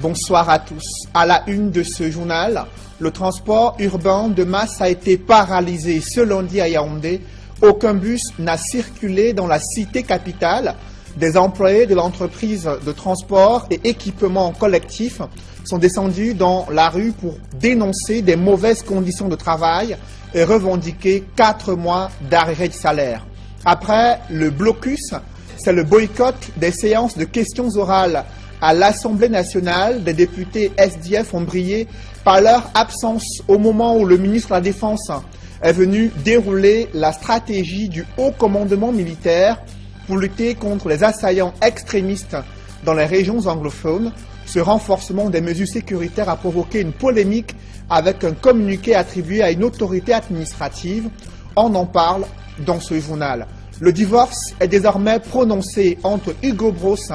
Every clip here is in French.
Bonsoir à tous. À la une de ce journal, le transport urbain de masse a été paralysé ce lundi à Yaoundé. Aucun bus n'a circulé dans la cité capitale. Des employés de l'entreprise de transport et équipement collectif sont descendus dans la rue pour dénoncer des mauvaises conditions de travail et revendiquer 4 mois d'arrêt de salaire. Après le blocus, c'est le boycott des séances de questions orales à l'Assemblée nationale. Des députés SDF ont brillé par leur absence au moment où le ministre de la Défense est venu dérouler la stratégie du haut commandement militaire pour lutter contre les assaillants extrémistes dans les régions anglophones. Ce renforcement des mesures sécuritaires a provoqué une polémique avec un communiqué attribué à une autorité administrative. On en parle dans ce journal. Le divorce est désormais prononcé entre Hugo Bross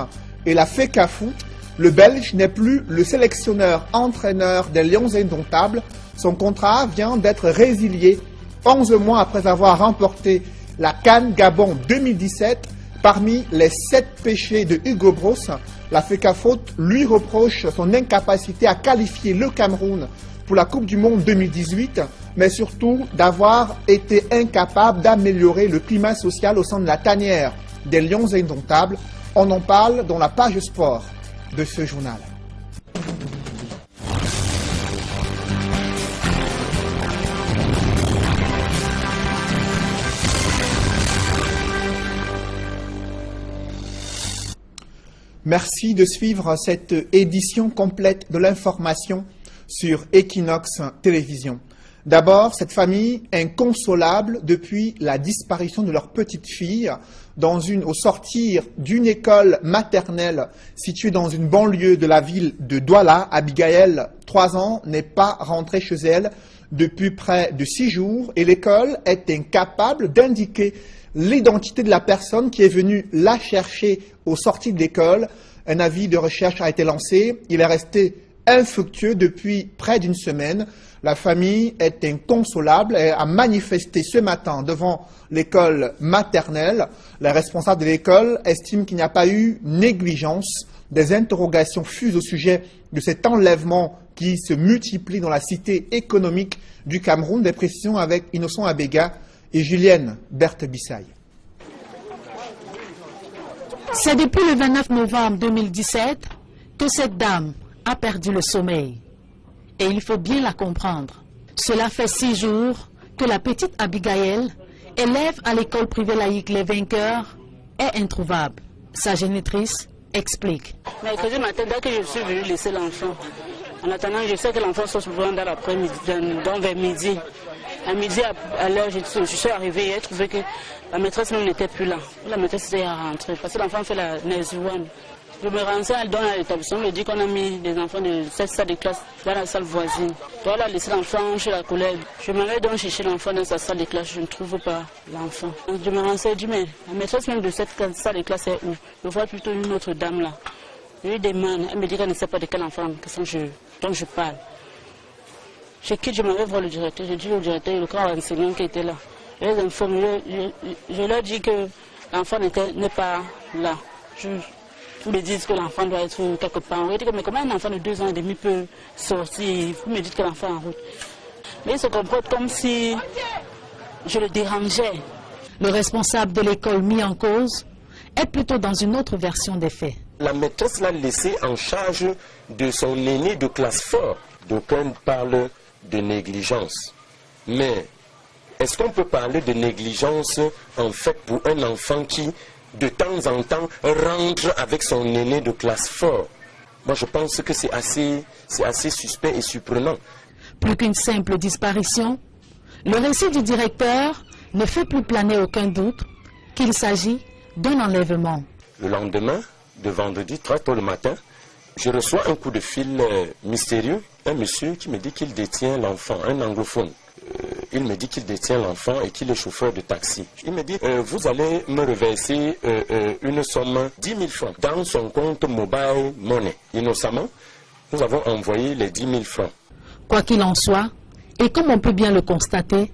et la FECAFOOT. Le Belge n'est plus le sélectionneur-entraîneur des Lions Indomptables. Son contrat vient d'être résilié 11 mois après avoir remporté la CAN Gabon 2017. Parmi les 7 péchés de Hugo Bross, la FECAFOOT lui reproche son incapacité à qualifier le Cameroun pour la Coupe du Monde 2018, mais surtout d'avoir été incapable d'améliorer le climat social au sein de la tanière des Lions Indomptables. On en parle dans la page sport de ce journal. Merci de suivre cette édition complète de l'information sur Equinox Télévision. D'abord, cette famille inconsolable depuis la disparition de leur petite fille au sortir d'une école maternelle située dans une banlieue de la ville de Douala. Abigail, 3 ans, n'est pas rentrée chez elle depuis près de 6 jours et l'école est incapable d'indiquer l'identité de la personne qui est venue la chercher au sortir de l'école. Un avis de recherche a été lancé. Il est resté infructueux depuis près d'une semaine. La famille est inconsolable et a manifesté ce matin devant l'école maternelle. Les responsables de l'école estiment qu'il n'y a pas eu négligence. Des interrogations fusent au sujet de cet enlèvement qui se multiplie dans la cité économique du Cameroun. Des précisions avec Innocent Abega et Julienne Berthe-Bissaye. C'est depuis le 29 novembre 2017 que cette dame a perdu le sommeil. Et il faut bien la comprendre. Cela fait 6 jours que la petite Abigail, élève à l'école privée laïque Les Vainqueurs, est introuvable. Sa génitrice explique. Mercredi matin, dès que je suis venue laisser l'enfant, en attendant, je sais que l'enfant sort souvent dans l'après-midi, donc vers midi. À midi, à l'heure, je suis arrivée et j'ai trouvé que la maîtresse même n'était plus là. La maîtresse était à rentrer parce que l'enfant fait la Nézuan. Je me renseigne dans l'établissement, on me dit qu'on a mis des enfants de cette salle de classe dans la salle voisine. On a laissé l'enfant chez la collègue. Je m'en vais donc chercher l'enfant dans sa salle de classe, je ne trouve pas l'enfant. Je me renseigne, je dis mais la maîtresse même de cette salle de classe est où? Je vois plutôt une autre dame là. Je lui demande, elle me dit qu'elle ne sait pas de quel enfant dont je parle. Je quitte, je m'en vais voir le directeur, je dis au directeur, le grand enseignant qui était là. Je les informe, je leur dis que l'enfant n'est pas là. Vous me dites que l'enfant doit être quelque part. Je dis mais comment un enfant de 2 ans et demi peut sortir? Vous me dites que l'enfant est en route. Mais il se comporte comme si je le dérangeais. Le responsable de l'école mis en cause est plutôt dans une autre version des faits. La maîtresse l'a laissé en charge de son aîné de classe fort. D'aucuns parlent de négligence. Mais est-ce qu'on peut parler de négligence en fait pour un enfant qui, de temps en temps, rentre avec son aîné de classe fort? Moi, je pense que c'est assez suspect et surprenant. Plus qu'une simple disparition, le récit du directeur ne fait plus planer aucun doute qu'il s'agit d'un enlèvement. Le lendemain, de vendredi, très tôt le matin, je reçois un coup de fil mystérieux, un monsieur qui me dit qu'il détient l'enfant, un anglophone. Il me dit qu'il détient l'enfant et qu'il est chauffeur de taxi. Il me dit, vous allez me reverser une somme 10 000 francs dans son compte mobile money. Innocemment, nous avons envoyé les 10 000 francs. Quoi qu'il en soit, et comme on peut bien le constater,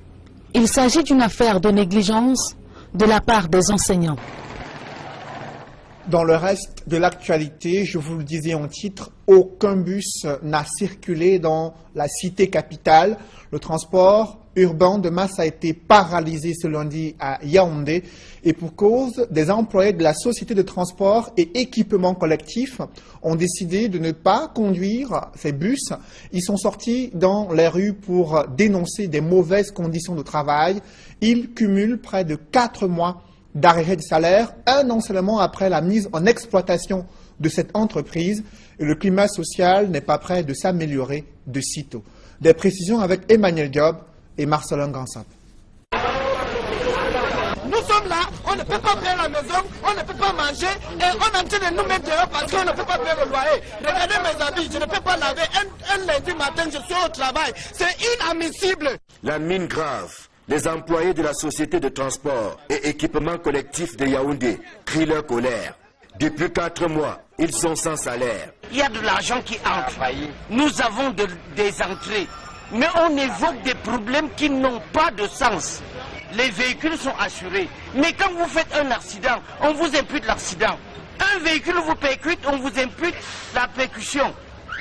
il s'agit d'une affaire de négligence de la part des enseignants. Dans le reste de l'actualité, je vous le disais en titre, aucun bus n'a circulé dans la cité capitale. Le transport urbain de masse a été paralysé ce lundi à Yaoundé et pour cause, des employés de la société de transport et équipement collectif ont décidé de ne pas conduire ces bus. Ils sont sortis dans les rues pour dénoncer des mauvaises conditions de travail. Ils cumulent près de 4 mois d'arrêt de salaire, un an seulement après la mise en exploitation de cette entreprise. Et le climat social n'est pas prêt de s'améliorer de sitôt. Des précisions avec Emmanuel Diop et Marcelin Gansap. Nous sommes là, on ne peut pas payer la maison, on ne peut pas manger et on est en train de nous mettre dehors parce qu'on ne peut pas payer le loyer. Regardez mes habits, je ne peux pas laver. Un lundi matin, je suis au travail. C'est inadmissible. La mine grave. Les employés de la société de transport et équipement collectif de Yaoundé crient leur colère. Depuis 4 mois, ils sont sans salaire. Il y a de l'argent qui entre. Nous avons des entrées. Mais on évoque des problèmes qui n'ont pas de sens. Les véhicules sont assurés. Mais quand vous faites un accident, on vous impute l'accident. Un véhicule vous percute, on vous impute la percussion.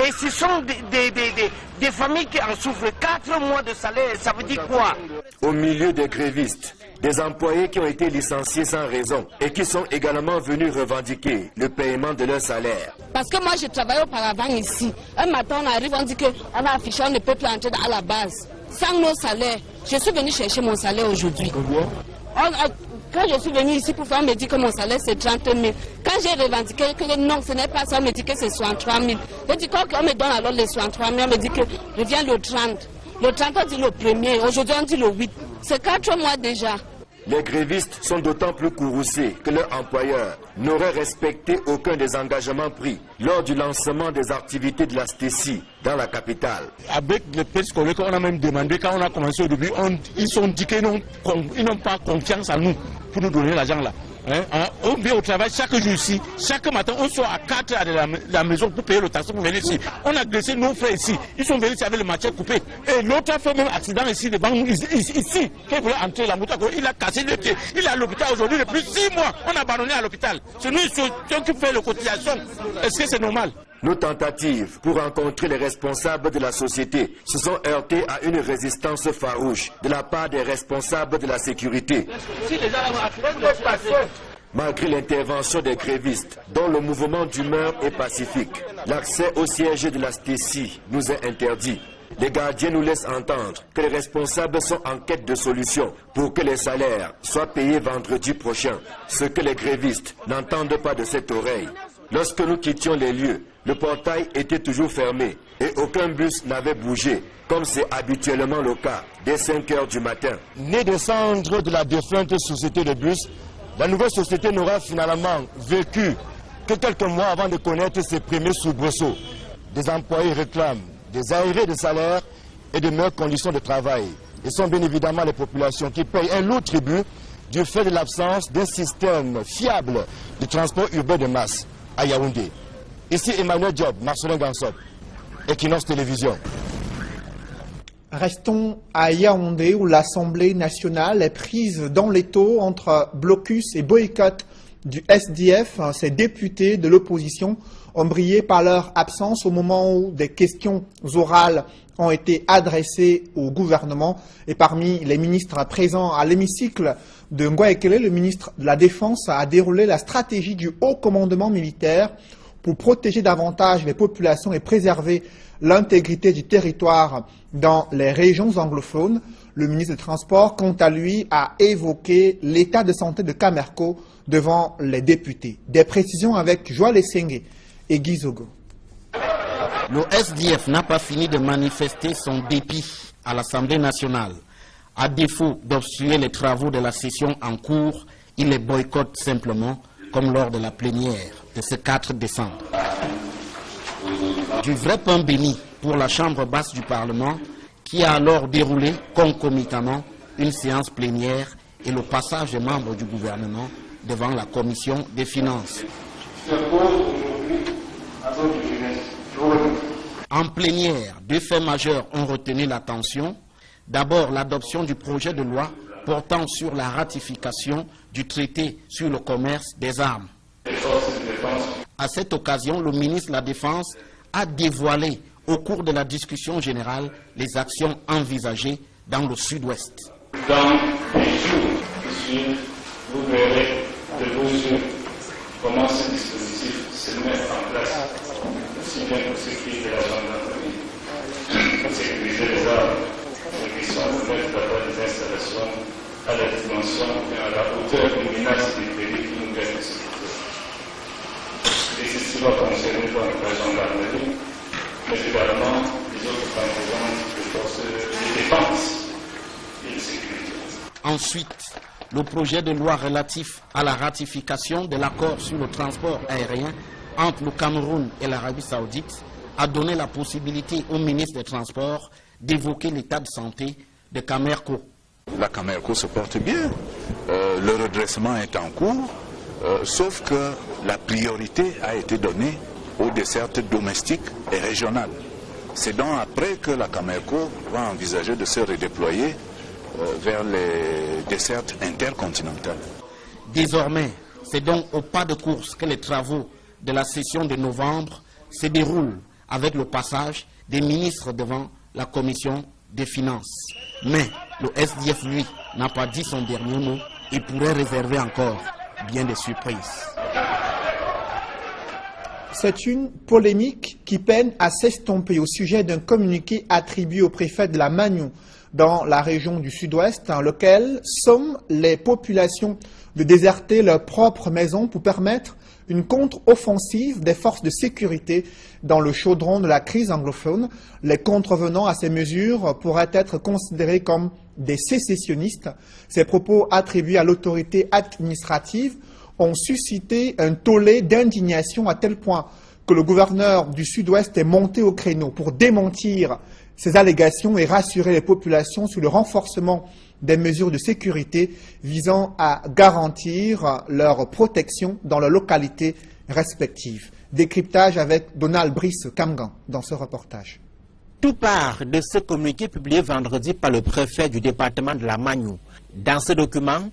Et ce sont des familles qui en souffrent. 4 mois de salaire, ça veut dire quoi? Au milieu des grévistes, des employés qui ont été licenciés sans raison et qui sont également venus revendiquer le paiement de leur salaire. Parce que moi, je travaillais auparavant ici. Un matin, on arrive, on dit qu'on a affiché, on ne peut plus entrer à la base. Sans nos salaires, je suis venu chercher mon salaire aujourd'hui. Quand je suis venu ici pour faire, on me dit que mon salaire c'est 30 000. Quand j'ai revendiqué que non, ce n'est pas ça, on me dit que c'est 63 000. Je dis qu'on me donne alors les 63 000, on me dit que revient le 30. Le 30, on dit le 1er, aujourd'hui on dit le 8. C'est 4 mois déjà. Les grévistes sont d'autant plus courroucés que leur employeur n'aurait respecté aucun des engagements pris lors du lancement des activités de la STECI dans la capitale. Avec les petits collègues qu'on a même demandé, quand on a commencé au début, ils ont dit qu'ils n'ont pas confiance en nous pour nous donner l'argent là. On vient au travail chaque jour ici, chaque matin on sort à 4 à la maison pour payer le taxi pour venir ici. On a agressé nos frères ici, ils sont venus ici avec le machette coupé. Et l'autre a fait même accident ici devant nous, ici, quand il voulait entrer la moto, il a cassé le pied. Il est à l'hôpital aujourd'hui depuis 6 mois, on a abandonné à l'hôpital. C'est nous qui fait le cotisation. Est-ce que c'est normal? Nos tentatives pour rencontrer les responsables de la société se sont heurtées à une résistance farouche de la part des responsables de la sécurité. Malgré l'intervention des grévistes, dont le mouvement d'humeur est pacifique, l'accès au siège de la STECI nous est interdit. Les gardiens nous laissent entendre que les responsables sont en quête de solutions pour que les salaires soient payés vendredi prochain, ce que les grévistes n'entendent pas de cette oreille. Lorsque nous quittions les lieux, le portail était toujours fermé et aucun bus n'avait bougé, comme c'est habituellement le cas dès 5 heures du matin. Né des cendres de la défunte société de bus, la nouvelle société n'aura finalement vécu que quelques mois avant de connaître ses premiers soubresauts. Des employés réclament des arrêts de salaire et de meilleures conditions de travail. Et sont bien évidemment les populations qui payent un lourd tribut du fait de l'absence d'un système fiable de transport urbain de masse à Yaoundé. Ici Emmanuel Diop, Marcelin Gansop, Equinox Télévision. Restons à Yaoundé où l'Assemblée nationale est prise dans l'étau entre blocus et boycott du SDF. Ces députés de l'opposition ont brillé par leur absence au moment où des questions orales ont été adressées au gouvernement. Et parmi les ministres présents à l'hémicycle de Ngouaekele, le ministre de la Défense a déroulé la stratégie du haut commandement militaire pour protéger davantage les populations et préserver l'intégrité du territoire dans les régions anglophones. Le ministre des Transports, quant à lui, a évoqué l'état de santé de Camerco devant les députés. Des précisions avec Joël Essenge et Guy Zogo. Le SDF n'a pas fini de manifester son dépit à l'Assemblée nationale. À défaut d'obstruer les travaux de la session en cours, il les boycotte simplement, comme lors de la plénière de ce 4 décembre. Du vrai pain béni pour la Chambre basse du Parlement, qui a alors déroulé concomitamment une séance plénière et le passage des membres du gouvernement devant la Commission des finances. En plénière, 2 faits majeurs ont retenu l'attention. D'abord, l'adoption du projet de loi portant sur la ratification du traité sur le commerce des armes. À cette occasion, le ministre de la Défense a dévoilé au cours de la discussion générale les actions envisagées dans le sud-ouest. Dans les jours qui suivent, vous verrez de vos yeux comment ce dispositif se met en place, aussi bien pour ce qui est de la gendarmerie, pour sécuriser les armes, et qui sont permettre d'avoir des installations à la dimension et à la hauteur des menaces et des périls qui nous viennent de sécurité. Et ceci va concerner la gendarmerie, mais également les autres composantes de forces de défense et de sécurité. Ensuite, le projet de loi relatif à la ratification de l'accord sur le transport aérien entre le Cameroun et l'Arabie Saoudite a donné la possibilité au ministre des Transports d'évoquer l'état de santé de Camerco. La Camerco se porte bien, le redressement est en cours, sauf que la priorité a été donnée aux dessertes domestiques et régionales. C'est donc après que la Camerco va envisager de se redéployer vers les dessertes intercontinentales. Désormais, c'est donc au pas de course que les travaux de la session de novembre se déroulent avec le passage des ministres devant la commission des finances. Mais le SDF, lui, n'a pas dit son dernier mot et pourrait réserver encore bien des surprises. C'est une polémique qui peine à s'estomper au sujet d'un communiqué attribué au préfet de la Magnou dans la région du sud-ouest, dans lequel somment les populations de déserter leurs propres maisons pour permettre une contre-offensive des forces de sécurité dans le chaudron de la crise anglophone. Les contrevenants à ces mesures pourraient être considérés comme des sécessionnistes. Ces propos attribués à l'autorité administrative ont suscité un tollé d'indignation à tel point que le gouverneur du Sud-Ouest est monté au créneau pour démentir ces allégations et rassurer les populations sur le renforcement des mesures de sécurité visant à garantir leur protection dans leurs localités respectives. Décryptage avec Donald Brice Kamgan dans ce reportage. Tout part de ce communiqué publié vendredi par le préfet du département de la Magnou. Dans ce document,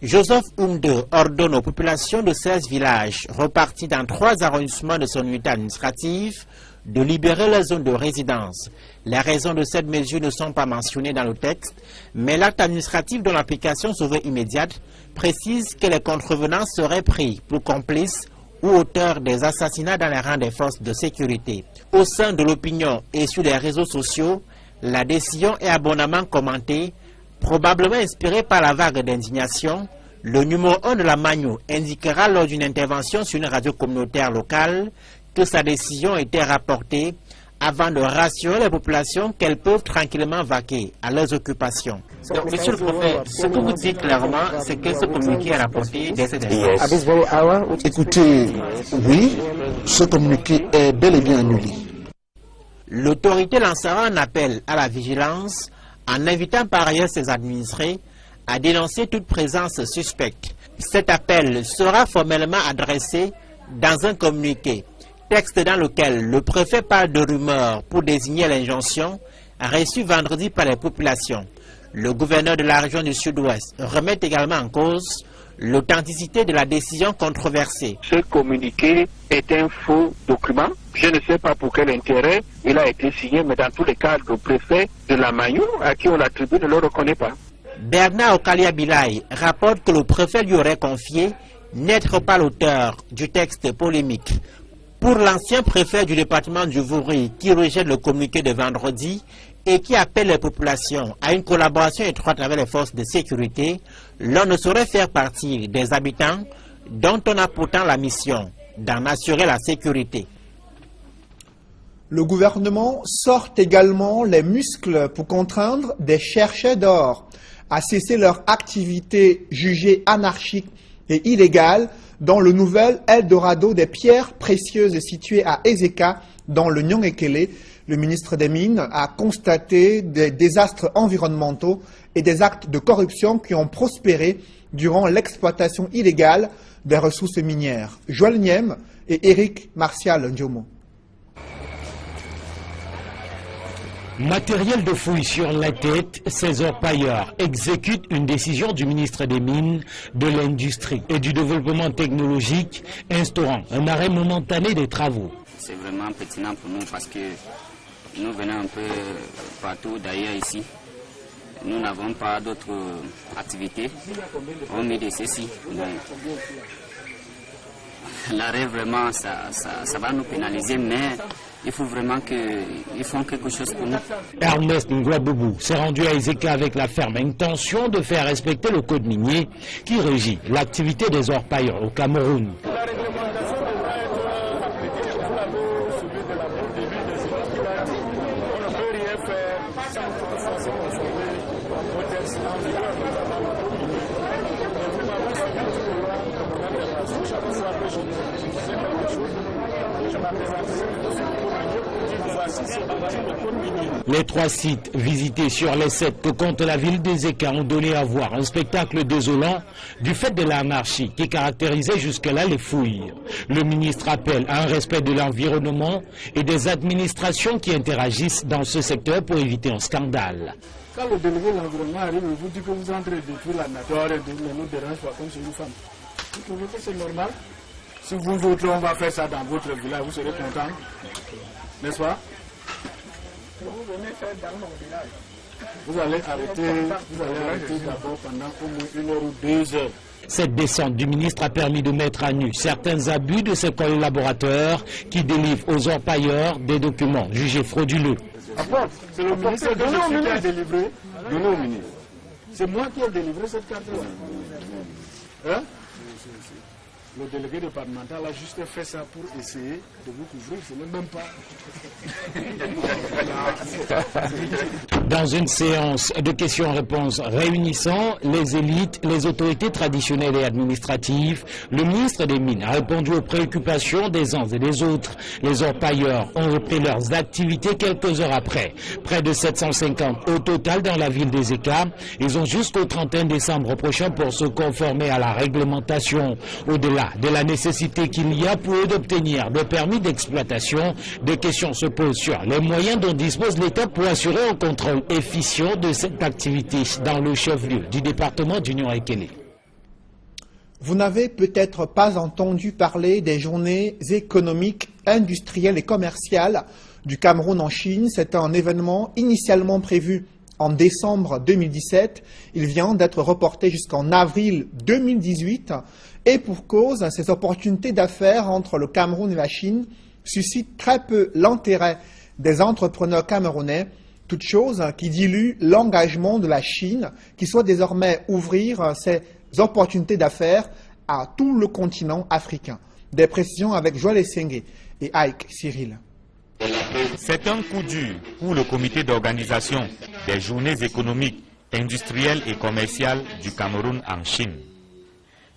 Joseph Oumde ordonne aux populations de 16 villages repartis dans 3 arrondissements de son unité administrative de libérer la zone de résidence. Les raisons de cette mesure ne sont pas mentionnées dans le texte, mais l'acte administratif dont l'application serait immédiate précise que les contrevenants seraient pris pour complices ou auteurs des assassinats dans les rangs des forces de sécurité. Au sein de l'opinion et sur les réseaux sociaux, la décision est abondamment commentée, probablement inspirée par la vague d'indignation. Le numéro 1 de la Magnou indiquera lors d'une intervention sur une radio communautaire locale que sa décision était rapportée avant de rassurer les populations qu'elles peuvent tranquillement vaquer à leurs occupations. Donc, monsieur le préfet, ce que vous dites clairement, c'est que ce communiqué est rapporté dès cette année. Écoutez, oui, ce communiqué est bel et bien annulé. L'autorité lancera un appel à la vigilance en invitant par ailleurs ses administrés à dénoncer toute présence suspecte. Cet appel sera formellement adressé dans un communiqué, texte dans lequel le préfet parle de rumeurs pour désigner l'injonction reçue vendredi par les populations. Le gouverneur de la région du Sud-Ouest remet également en cause l'authenticité de la décision controversée. Ce communiqué est un faux document. Je ne sais pas pour quel intérêt il a été signé, mais dans tous les cas, le préfet de la Magnou, à qui on l'attribue, ne le reconnaît pas. Bernard Okalia Bilay rapporte que le préfet lui aurait confié n'être pas l'auteur du texte polémique. Pour l'ancien préfet du département du Vouri, qui rejette le communiqué de vendredi et qui appelle les populations à une collaboration étroite avec les forces de sécurité, l'on ne saurait faire partie des habitants dont on a pourtant la mission d'en assurer la sécurité. Le gouvernement sort également les muscles pour contraindre des chercheurs d'or à cesser leur activité jugée anarchique et illégale dans le nouvel Eldorado des pierres précieuses situé à Ezeka, dans le Nyong-Ekele. Le ministre des Mines a constaté des désastres environnementaux et des actes de corruption qui ont prospéré durant l'exploitation illégale des ressources minières. Joël Niem et Éric Martial Ndiomo. Matériel de fouille sur la tête, ces orpailleurs exécutent une décision du ministre des Mines, de l'Industrie et du Développement technologique, instaurant un arrêt momentané des travaux. C'est vraiment pertinent pour nous parce que nous venons un peu partout d'ailleurs ici. Nous n'avons pas d'autres activités, hormis de ceci. L'arrêt vraiment, ça va nous pénaliser, mais il faut vraiment qu'ils font quelque chose pour nous. Ernest Ngouaboubou s'est rendu à Ezeka avec la ferme intention de faire respecter le code minier qui régit l'activité des orpailleurs au Cameroun. Les 3 sites visités sur les 7 que compte la ville d'Ezeka ont donné à voir un spectacle désolant du fait de l'anarchie qui caractérisait jusque-là les fouilles. Le ministre appelle à un respect de l'environnement et des administrations qui interagissent dans ce secteur pour éviter un scandale. Quand le délégué de l'environnement arrive, il vous dit que vous entrez de détruire la nature et ne nous dérange pas comme chez une femme. Vous trouvez que c'est normal? Si vous autres, on va faire ça dans votre village, vous serez contents, n'est-ce pas? Vous venez faire dans mon village. Vous allez arrêter d'abord pendant au moins 1 heure ou 2 heures. Cette descente du ministre a permis de mettre à nu certains abus de ses collaborateurs qui délivrent aux orpailleurs des documents jugés frauduleux. C'est le ministre qui a délivré. Donnez au ministre. C'est moi qui ai délivré cette carte-là. Hein? Le délégué départemental a juste fait ça pour essayer de vous couvrir, ce n'est même pas. Dans une séance de questions-réponses réunissant les élites, les autorités traditionnelles et administratives, le ministre des Mines a répondu aux préoccupations des uns et des autres. Les orpailleurs ont repris leurs activités quelques heures après. Près de 750 au total dans la ville d'Ezeka. Ils ont jusqu'au 31 décembre prochain pour se conformer à la réglementation. Au-delà de la nécessité qu'il y a pour eux d'obtenir des permis d'exploitation, des questions se posent sur les moyens dont dispose l'État pour assurer un contrôle efficient de cette activité dans le chef-lieu du département d'Union-Ekele. Vous n'avez peut-être pas entendu parler des journées économiques, industrielles et commerciales du Cameroun en Chine. C'est un événement initialement prévu en décembre 2017. Il vient d'être reporté jusqu'en avril 2018. Et pour cause, ces opportunités d'affaires entre le Cameroun et la Chine suscitent très peu l'intérêt des entrepreneurs camerounais, toute chose qui dilue l'engagement de la Chine, qui souhaite désormais ouvrir ces opportunités d'affaires à tout le continent africain. Des précisions avec Joël Essengue et Ike Cyril. C'est un coup dur pour le comité d'organisation des journées économiques, industrielles et commerciales du Cameroun en Chine.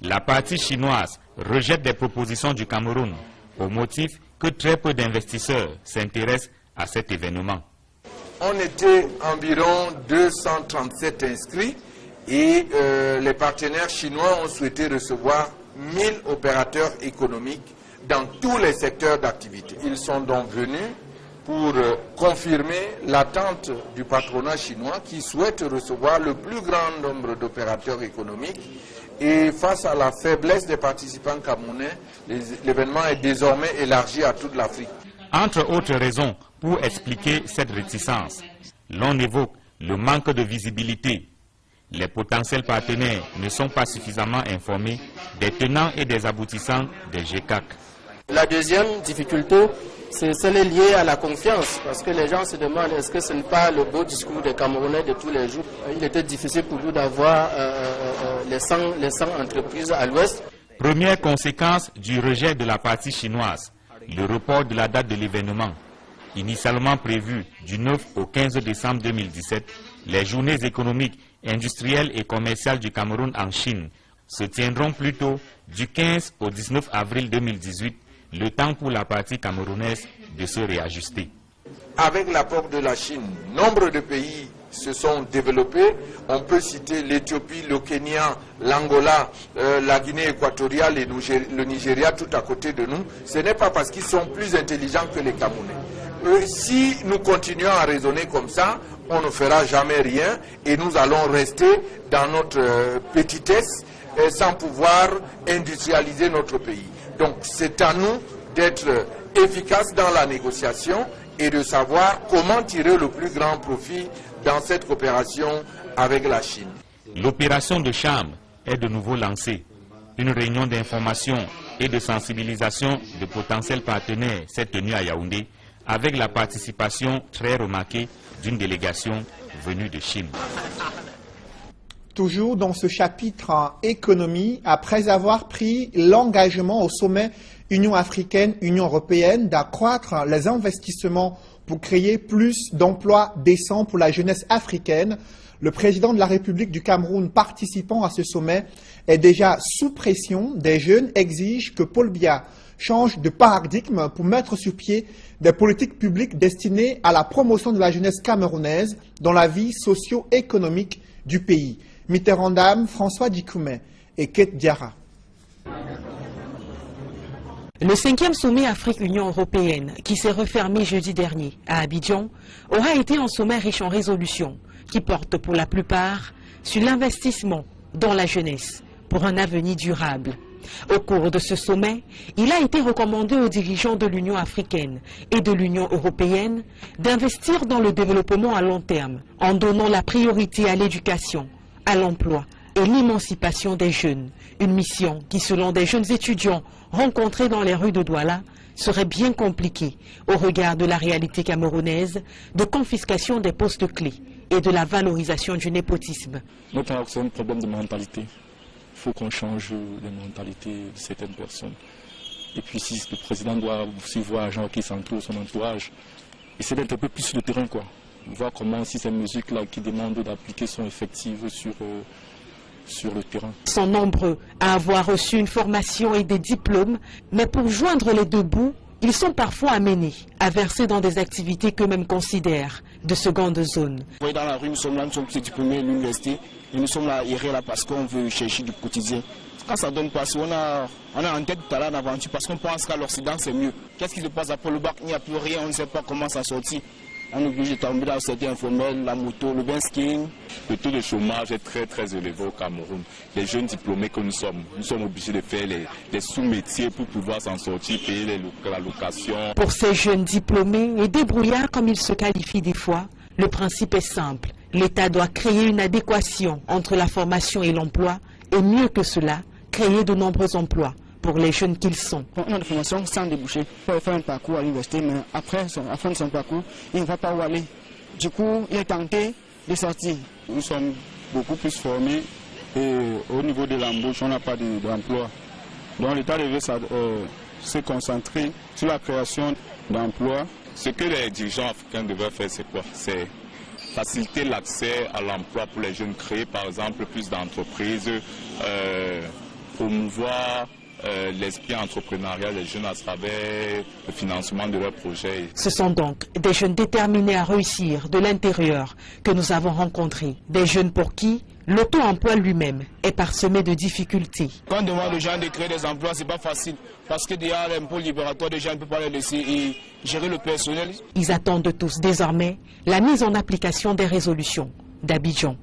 La partie chinoise rejette des propositions du Cameroun au motif que très peu d'investisseurs s'intéressent à cet événement. On était environ 237 inscrits et les partenaires chinois ont souhaité recevoir 1000 opérateurs économiques dans tous les secteurs d'activité. Ils sont donc venus pour confirmer l'attente du patronat chinois qui souhaite recevoir le plus grand nombre d'opérateurs économiques. Et face à la faiblesse des participants camerounais, l'événement est désormais élargi à toute l'Afrique. Entre autres raisons pour expliquer cette réticence, l'on évoque le manque de visibilité. Les potentiels partenaires ne sont pas suffisamment informés des tenants et des aboutissants des GCAC. La deuxième difficulté, c'est celle liée à la confiance, parce que les gens se demandent est-ce que ce n'est pas le beau discours des Camerounais de tous les jours. Il était difficile pour nous d'avoir les 100 entreprises à l'ouest. Première conséquence du rejet de la partie chinoise, le report de la date de l'événement. Initialement prévu du 9 au 15 décembre 2017, les journées économiques, industrielles et commerciales du Cameroun en Chine se tiendront plutôt du 15 au 19 avril 2018, le temps pour la partie camerounaise de se réajuster. Avec l'apport de la Chine, nombre de pays se sont développés. On peut citer l'Éthiopie, le Kenya, l'Angola, la Guinée équatoriale et le Nigeria tout à côté de nous. Ce n'est pas parce qu'ils sont plus intelligents que les Camerounais. si nous continuons à raisonner comme ça, on ne fera jamais rien et nous allons rester dans notre petitesse sans pouvoir industrialiser notre pays. Donc c'est à nous d'être efficaces dans la négociation et de savoir comment tirer le plus grand profit dans cette coopération avec la Chine. L'opération de Cham est de nouveau lancée. Une réunion d'information et de sensibilisation de potentiels partenaires s'est tenue à Yaoundé avec la participation très remarquée d'une délégation venue de Chine. Toujours dans ce chapitre économie, après avoir pris l'engagement au sommet Union africaine-Union européenne d'accroître les investissements pour créer plus d'emplois décents pour la jeunesse africaine, le président de la République du Cameroun participant à ce sommet est déjà sous pression. Des jeunes exigent que Paul Biya change de paradigme pour mettre sur pied des politiques publiques destinées à la promotion de la jeunesse camerounaise dans la vie socio-économique du pays. Mitterrandam, François Dikoumé et Kate Diarra. Le 5e sommet Afrique-Union européenne, qui s'est refermé jeudi dernier à Abidjan, aura été un sommet riche en résolutions, qui portent pour la plupart sur l'investissement dans la jeunesse pour un avenir durable. Au cours de ce sommet, il a été recommandé aux dirigeants de l'Union africaine et de l'Union européenne d'investir dans le développement à long terme, en donnant la priorité à l'éducation, à l'emploi et l'émancipation des jeunes. Une mission qui, selon des jeunes étudiants rencontrés dans les rues de Douala, serait bien compliquée au regard de la réalité camerounaise de confiscation des postes clés et de la valorisation du népotisme. Notre c'est un problème de mentalité. Il faut qu'on change les mentalités de certaines personnes. Et puis si le président doit aussi voir les gens qui s'entourent, son entourage, essayer d'être un peu plus sur le terrain, quoi. Voir comment si ces musiques-là qui demandent d'appliquer sont effectives sur le terrain. Ils sont nombreux à avoir reçu une formation et des diplômes, mais pour joindre les deux bouts, ils sont parfois amenés à verser dans des activités qu'eux-mêmes considèrent de seconde zone. Vous voyez, dans la rue, nous sommes là, nous sommes tous diplômés à l'université et nous sommes là errer là parce qu'on veut chercher du quotidien. Quand ça donne pas, si on a en tête de talent d'aventure parce qu'on pense qu'à l'Occident c'est mieux. Qu'est-ce qui se passe après le bac? Il n'y a plus rien, on ne sait pas comment s'en sortir. On est obligé de tomber dans le secteur informel, la moto, le basking. Le taux de chômage est très élevé au Cameroun. Les jeunes diplômés que nous sommes obligés de faire les sous-métiers pour pouvoir s'en sortir, payer la location. Pour ces jeunes diplômés et débrouillards comme ils se qualifient des fois, le principe est simple. L'État doit créer une adéquation entre la formation et l'emploi et mieux que cela, créer de nombreux emplois pour les jeunes qu'ils sont. On a une formation sans déboucher. Il faut faire un parcours à l'université, mais après, à la fin de son parcours, il ne va pas où aller. Du coup, il est tenté de sortir. Nous sommes beaucoup plus formés et au niveau de l'embauche, on n'a pas d'emploi. Donc l'État devait se concentrer sur la création d'emplois. Ce que les dirigeants africains devraient faire, c'est quoi? C'est faciliter l'accès à l'emploi pour les jeunes, créer par exemple plus d'entreprises, promouvoir l'esprit entrepreneurial des jeunes à travers le financement de leurs projets. Ce sont donc des jeunes déterminés à réussir de l'intérieur que nous avons rencontrés. Des jeunes pour qui l'auto-emploi lui-même est parsemé de difficultés. Quand on demande aux gens de créer des emplois, ce n'est pas facile. Parce que déjà, l'impôt libératoire, des gens ne peuvent pas les laisser et gérer le personnel. Ils attendent tous désormais la mise en application des résolutions d'Abidjan.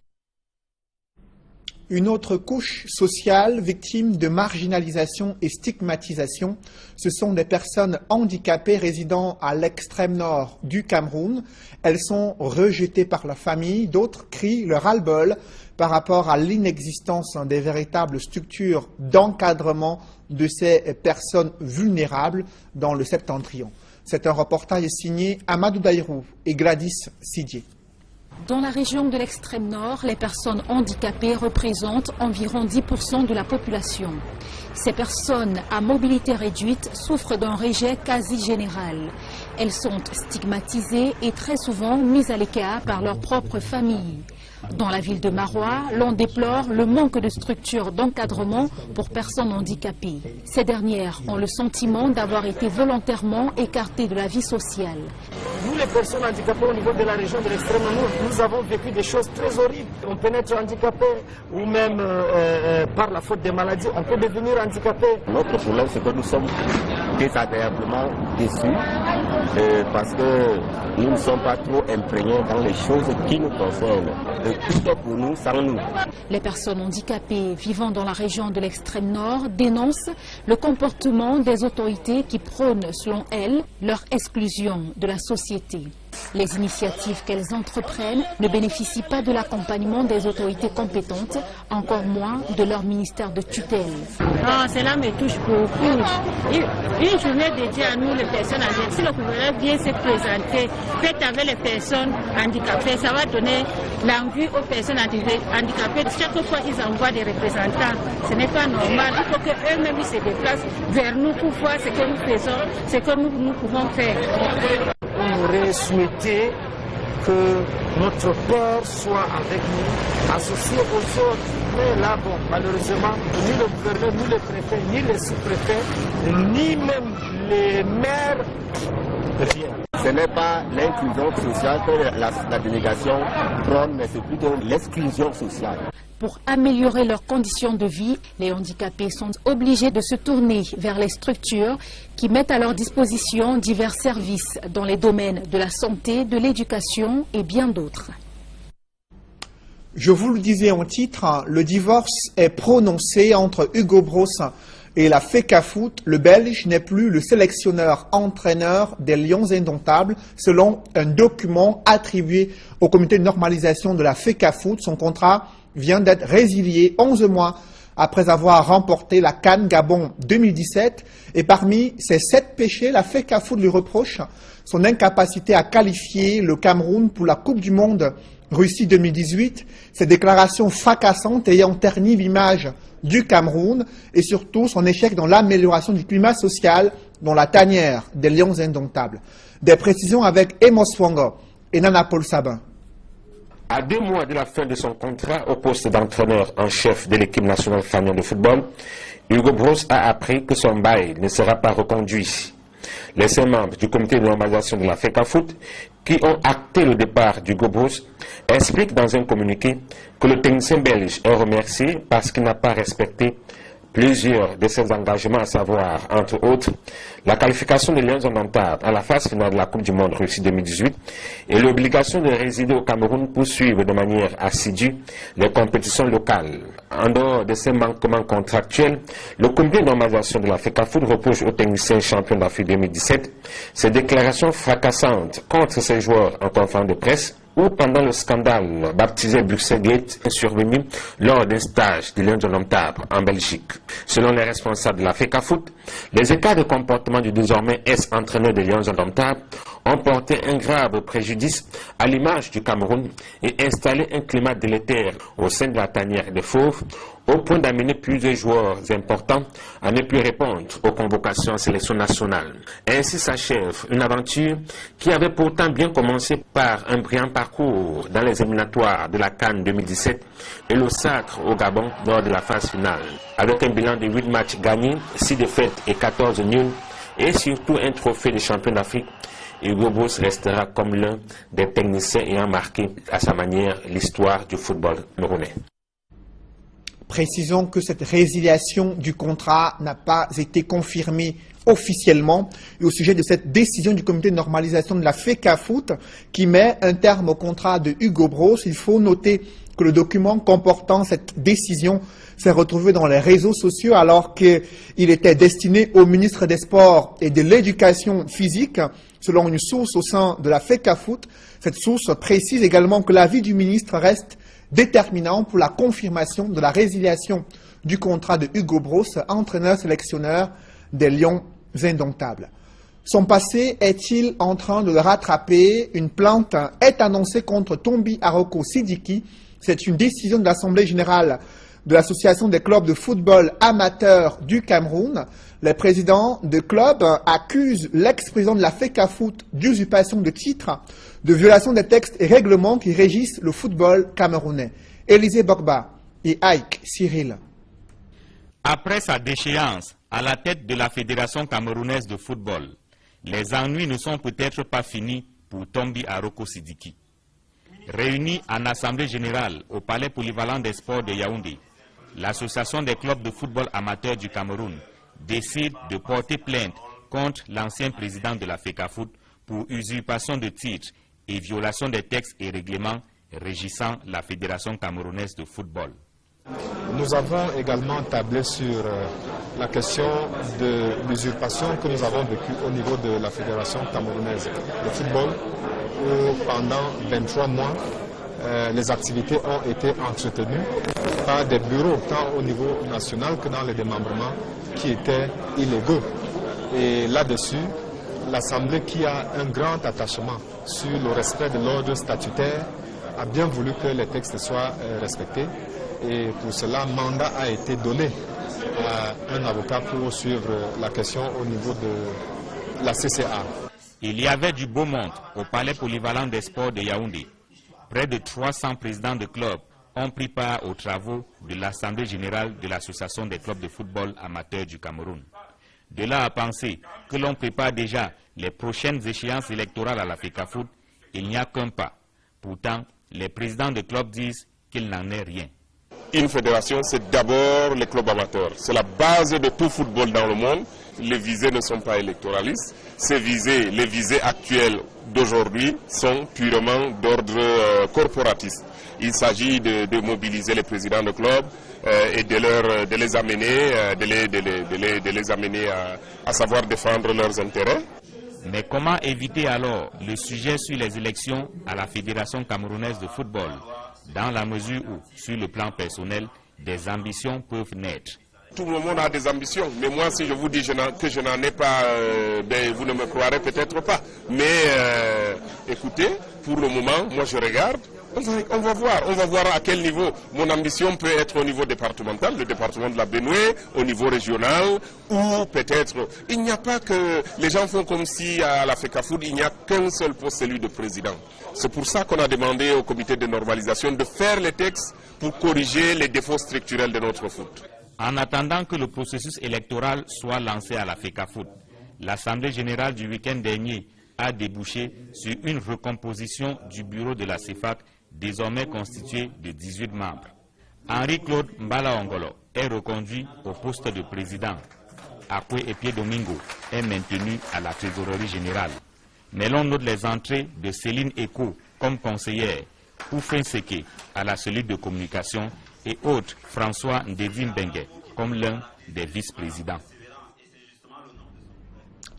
Une autre couche sociale victime de marginalisation et stigmatisation, ce sont des personnes handicapées résidant à l'extrême nord du Cameroun. Elles sont rejetées par la famille, d'autres crient leur ras-le-bol par rapport à l'inexistence des véritables structures d'encadrement de ces personnes vulnérables dans le septentrion. C'est un reportage signé Amadou Daïrou et Gladys Sidier. Dans la région de l'extrême nord, les personnes handicapées représentent environ 10% de la population. Ces personnes à mobilité réduite souffrent d'un rejet quasi général. Elles sont stigmatisées et très souvent mises à l'écart par leur propre famille. Dans la ville de Maroua, l'on déplore le manque de structures d'encadrement pour personnes handicapées. Ces dernières ont le sentiment d'avoir été volontairement écartées de la vie sociale. Nous, les personnes handicapées au niveau de la région de l'extrême nord, nous avons vécu des choses très horribles. On peut être handicapé ou même par la faute des maladies, on peut devenir handicapé. Notre problème, c'est que nous sommes désagréablement déçus parce que nous ne sommes pas trop imprégnés dans les choses qui nous concernent. Tout est pour nous, sans nous. Les personnes handicapées vivant dans la région de l'extrême nord dénoncent le comportement des autorités qui prônent, selon elles, leur exclusion de la société. Les initiatives qu'elles entreprennent ne bénéficient pas de l'accompagnement des autorités compétentes, encore moins de leur ministère de tutelle. Cela me touche beaucoup. Une journée dédiée à nous, les personnes âgées, si le gouvernement vient se présenter, fait avec les personnes handicapées, ça va donner l'envie aux personnes handicapées. Chaque fois qu'ils envoient des représentants, ce n'est pas normal. Il faut qu'eux-mêmes se déplacent vers nous pour voir ce que nous faisons, ce que nous pouvons faire. On aurait souhaité que notre père soit avec nous, associé aux autres. Mais là, bon, malheureusement, ni le gouverneur, ni le préfet, ni les sous-préfets, ni même les maires, rien. Ce n'est pas l'inclusion sociale que la délégation prône, mais c'est plutôt l'exclusion sociale. Pour améliorer leurs conditions de vie, les handicapés sont obligés de se tourner vers les structures qui mettent à leur disposition divers services dans les domaines de la santé, de l'éducation et bien d'autres. Je vous le disais en titre, le divorce est prononcé entre Hugo Broos et la FECAFOOT. Le Belge n'est plus le sélectionneur-entraîneur des Lions Indomptables, selon un document attribué au comité de normalisation de la FECAFOOT. Son contrat vient d'être résilié 11 mois après avoir remporté la CAN Gabon 2017. Et parmi ces 7 péchés, la FECAFOOT lui reproche son incapacité à qualifier le Cameroun pour la Coupe du Monde Russie 2018, ces déclarations fracassantes ayant terni l'image du Cameroun et surtout son échec dans l'amélioration du climat social dans la tanière des Lions Indomptables. Des précisions avec Emos Wongo et Nana Paul Sabin. À 2 mois de la fin de son contrat au poste d'entraîneur en chef de l'équipe nationale féminine de football, Hugo Broos a appris que son bail ne sera pas reconduit. Les 5 membres du comité de normalisation de la FECAFOOT qui ont acté le départ d'Hugo Broos expliquent dans un communiqué que le technicien belge est remercié parce qu'il n'a pas respecté plusieurs de ses engagements, à savoir, entre autres, la qualification des Lions Indomptables à la phase finale de la Coupe du Monde Russie 2018 et l'obligation de résider au Cameroun pour suivre de manière assidue les compétitions locales. En dehors de ces manquements contractuels, le comité de normalisation de la FECAFOOT reproche au technicien champion d'Afrique 2017 ses déclarations fracassantes contre ses joueurs en conférence de presse ou pendant le scandale baptisé Bruxelles Gate survenu lors d'un stage des Lions Indomptables en Belgique. Selon les responsables de la FECAFOOT, les écarts de comportement du désormais ex-entraîneur des Lions Indomptables ont porté un grave préjudice à l'image du Cameroun et installé un climat délétère au sein de la tanière des Fauves, au point d'amener plusieurs joueurs importants à ne plus répondre aux convocations en sélection nationale. Ainsi s'achève une aventure qui avait pourtant bien commencé par un brillant parcours dans les éliminatoires de la CAN 2017 et le sacre au Gabon lors de la phase finale. Avec un bilan de 8 matchs gagnés, 6 défaites et 14 nuls, et surtout un trophée de champion d'Afrique, Hugo Broos restera comme l'un des techniciens ayant marqué à sa manière l'histoire du football camerounais. Précisons que cette résiliation du contrat n'a pas été confirmée officiellement. Et au sujet de cette décision du comité de normalisation de la FECAFOOT qui met un terme au contrat de Hugo Broos, il faut noter que le document comportant cette décision s'est retrouvé dans les réseaux sociaux alors qu'il était destiné au ministre des Sports et de l'Éducation physique. Selon une source au sein de la FECAFOOT, cette source précise également que l'avis du ministre reste déterminant pour la confirmation de la résiliation du contrat de Hugo Broos, entraîneur-sélectionneur des Lions Indomptables. Son passé est-il en train de le rattraper? Une plainte est annoncée contre Tombi Aroko Sidiki. C'est une décision de l'Assemblée générale de l'Association des clubs de football amateurs du Cameroun. Les présidents de clubs accusent l'ex-président de la FECAFOOT d'usurpation de titres, de violation des textes et règlements qui régissent le football camerounais. Élisée Bogba et Ike Cyril. Après sa déchéance à la tête de la Fédération camerounaise de football, les ennuis ne sont peut-être pas finis pour Tombi Aroko Sidiki. Réunis en assemblée générale au palais polyvalent des sports de Yaoundé, l'association des clubs de football amateurs du Cameroun décide de porter plainte contre l'ancien président de la FECAFOOT pour usurpation de titres et violation des textes et règlements régissant la Fédération camerounaise de football. Nous avons également tablé sur la question de l'usurpation que nous avons vécue au niveau de la Fédération camerounaise de football, où pendant 23 mois, les activités ont été entretenues par des bureaux, tant au niveau national que dans les démembrements, qui étaient illégaux. Et là-dessus, l'Assemblée, qui a un grand attachement sur le respect de l'ordre statutaire, a bien voulu que les textes soient respectés. Et pour cela, mandat a été donné à un avocat pour suivre la question au niveau de la CCA. Il y avait du beau monde au Palais polyvalent des sports de Yaoundé. Près de 300 présidents de clubs ont pris part aux travaux de l'Assemblée générale de l'Association des clubs de football amateurs du Cameroun. De là à penser que l'on prépare déjà les prochaines échéances électorales à la FECAFOOT, il n'y a qu'un pas. Pourtant, les présidents de clubs disent qu'il n'en est rien. Une fédération, c'est d'abord les clubs amateurs. C'est la base de tout football dans le monde. Les visées ne sont pas électoralistes. Ces visées, les visées actuelles d'aujourd'hui sont purement d'ordre corporatiste. Il s'agit de mobiliser les présidents de clubs et de les amener à savoir défendre leurs intérêts. Mais comment éviter alors le sujet sur les élections à la Fédération camerounaise de football, dans la mesure où, sur le plan personnel, des ambitions peuvent naître? Tout le monde a des ambitions, mais moi si je vous dis que je n'en ai pas, vous ne me croirez peut-être pas. Mais écoutez, pour le moment, moi je regarde, on va voir à quel niveau mon ambition peut être au niveau départemental, le département de la Benoué, au niveau régional, ou peut-être, il n'y a pas que, les gens font comme si à la FECAFOOT, il n'y a qu'un seul poste, celui de président. C'est pour ça qu'on a demandé au comité de normalisation de faire les textes pour corriger les défauts structurels de notre foot. En attendant que le processus électoral soit lancé à la FECAFOOT, l'Assemblée générale du week-end dernier a débouché sur une recomposition du bureau de la CEFAC, désormais constitué de 18 membres. Henri-Claude Mbala-Ongolo est reconduit au poste de président. Akwe Epie Domingo est maintenu à la trésorerie générale. Mais l'on note les entrées de Céline Eko comme conseillère, Oufren Seke à la cellule de communication et autres François Ndévim Bengue comme l'un des vice-présidents.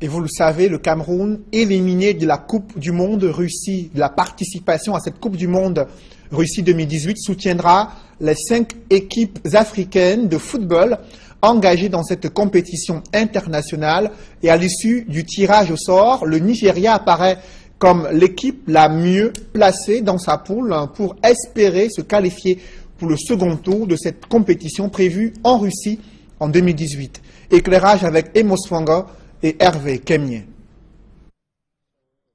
Et vous le savez, le Cameroun, éliminé de la Coupe du Monde Russie, de la participation à cette Coupe du Monde Russie 2018, soutiendra les 5 équipes africaines de football engagées dans cette compétition internationale. Et à l'issue du tirage au sort, le Nigeria apparaît comme l'équipe la mieux placée dans sa poule pour espérer se qualifier pour le second tour de cette compétition prévue en Russie en 2018. Éclairage avec Emos Fanga et Hervé Kemnier.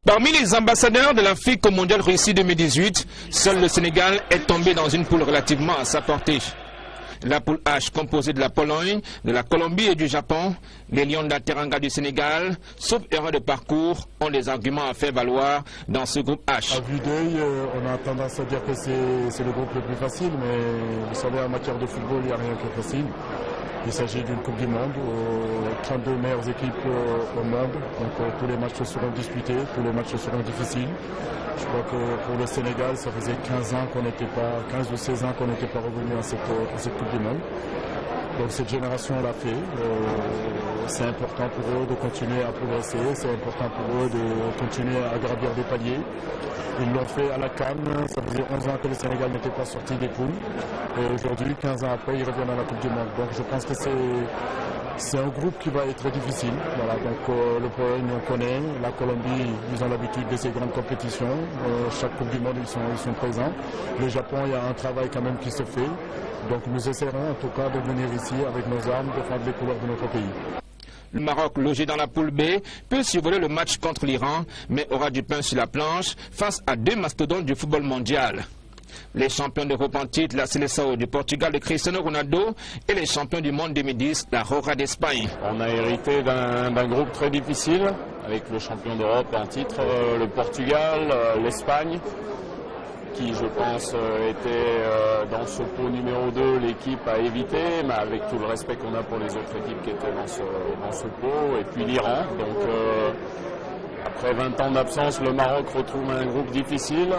Parmi les ambassadeurs de l'Afrique au Mondial Russie 2018, seul le Sénégal est tombé dans une poule relativement à sa portée. La poule H, composée de la Pologne, de la Colombie et du Japon, les Lions de la Teranga du Sénégal, sauf erreur de parcours, ont des arguments à faire valoir dans ce groupe H. À vue d'œil, on a tendance à dire que c'est le groupe le plus facile, mais vous savez, en matière de football, il n'y a rien qui est facile. Il s'agit d'une Coupe du Monde, 32 meilleures équipes au monde, donc tous les matchs seront disputés, tous les matchs seront difficiles. Je crois que pour le Sénégal, ça faisait 15 ou 16 ans qu'on n'était pas revenu à cette Coupe du Monde. Donc cette génération l'a fait. C'est important pour eux de continuer à progresser, c'est important pour eux de continuer à gravir des paliers. Ils l'ont fait à la CAN, ça faisait 11 ans que le Sénégal n'était pas sorti des poules. Et aujourd'hui, 15 ans après, ils reviennent à la Coupe du Monde. Donc je pense que c'est un groupe qui va être difficile. Voilà, donc le Pologne, on connaît. La Colombie, ils ont l'habitude de ces grandes compétitions. Chaque Coupe du Monde, ils sont présents. Le Japon, il y a un travail quand même qui se fait. Donc nous essaierons en tout cas de venir ici avec nos armes, défendre les couleurs de notre pays. Le Maroc, logé dans la poule B, peut survoler le match contre l'Iran, mais aura du pain sur la planche face à 2 mastodontes du football mondial. Les champions d'Europe en titre, la Seleção du Portugal de Cristiano Ronaldo, et les champions du monde 2010, la Roja d'Espagne. On a hérité d'un groupe très difficile, avec le champion d'Europe en titre, le Portugal, l'Espagne, qui je pense était dans ce pot numéro 2 l'équipe à éviter, mais avec tout le respect qu'on a pour les autres équipes qui étaient dans ce pot, et puis l'Iran. Donc Après 20 ans d'absence, le Maroc retrouve un groupe difficile.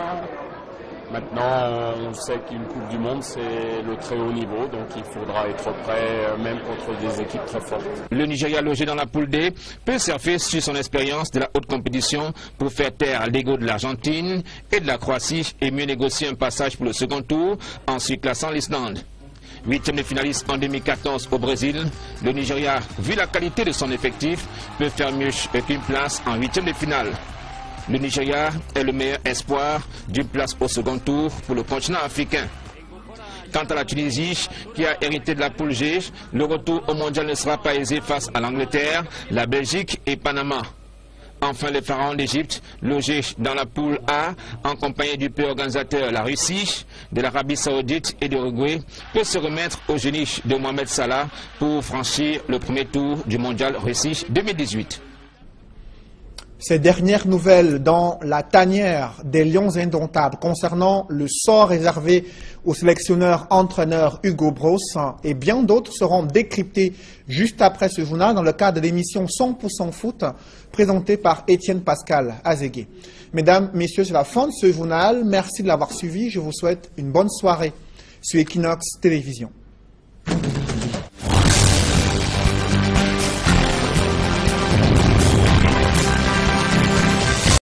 Maintenant, on sait qu'une Coupe du Monde, c'est le très haut niveau, donc il faudra être prêt même contre des équipes très fortes. Le Nigeria logé dans la poule D peut surfer sur son expérience de la haute compétition pour faire taire l'ego de l'Argentine et de la Croatie et mieux négocier un passage pour le second tour en surclassant l'Islande. 8e de finaliste en 2014 au Brésil, le Nigeria, vu la qualité de son effectif, peut faire mieux qu'une place en 8e de finale. Le Nigeria est le meilleur espoir d'une place au second tour pour le continent africain. Quant à la Tunisie, qui a hérité de la poule G, le retour au mondial ne sera pas aisé face à l'Angleterre, la Belgique et Panama. Enfin, les pharaons d'Égypte, logés dans la poule A, en compagnie du pays organisateur, la Russie, de l'Arabie Saoudite et de l'Uruguay, peut se remettre au génie de Mohamed Salah pour franchir le premier tour du mondial Russie 2018. Ces dernières nouvelles dans la tanière des Lions indomptables concernant le sort réservé au sélectionneur-entraîneur Hugo Broos et bien d'autres seront décryptées juste après ce journal dans le cadre de l'émission 100% foot présentée par Étienne Pascal Azégué. Mesdames, messieurs, c'est la fin de ce journal. Merci de l'avoir suivi. Je vous souhaite une bonne soirée sur Equinox Télévision.